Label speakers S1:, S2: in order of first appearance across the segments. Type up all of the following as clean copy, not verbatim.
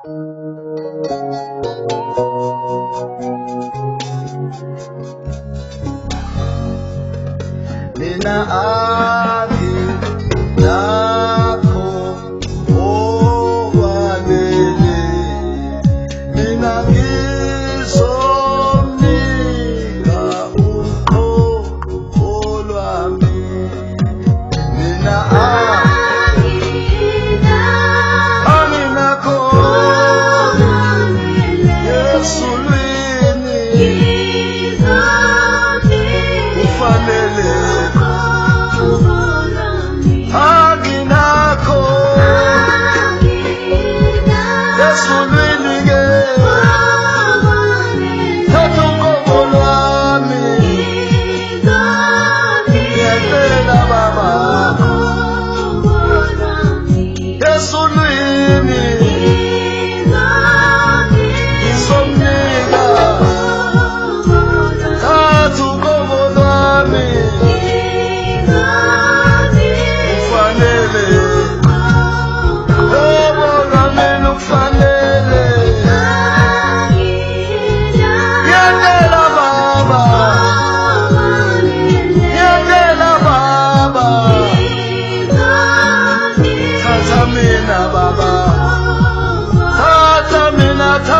S1: Mina aki nakho owanele mina ngizomnika uqobo lwami mina nakho Yesulwini ufanele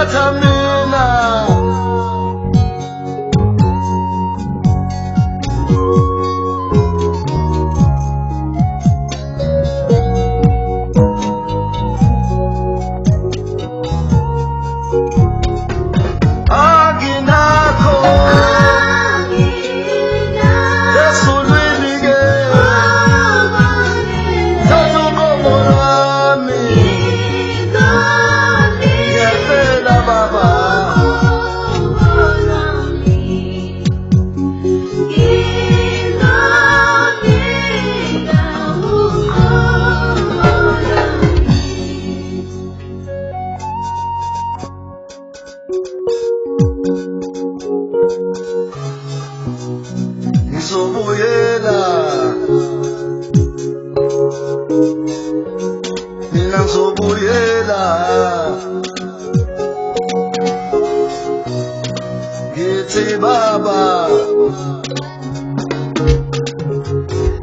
S1: Tata mina aginakho Yesulwini ke Tata uqobo lwami ngizobuyela mina ngizobuyela ngithi baba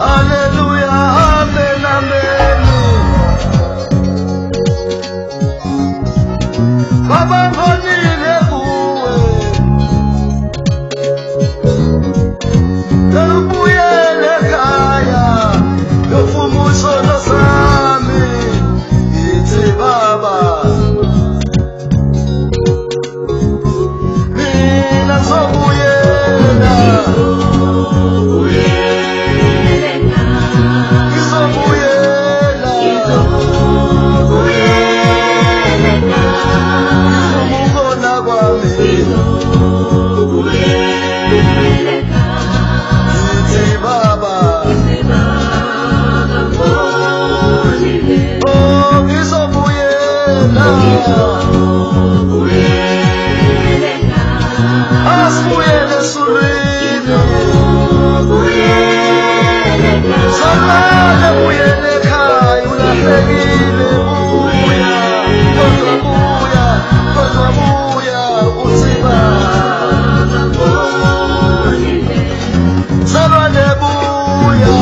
S1: haleluya amen amen baba ngonile kuwe Ubuyele ekhaya yofuna usono sami ngithi baba mina ngizobuyela ngizobuyela kwami asibuyele esulwini Samale buyele ekhaya ulahlekile buya kodwa buya uthi baba Samale buya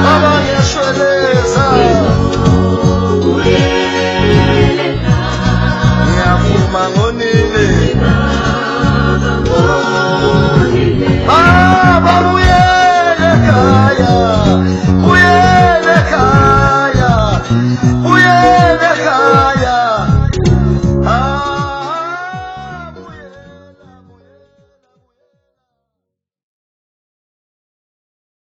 S1: Baba,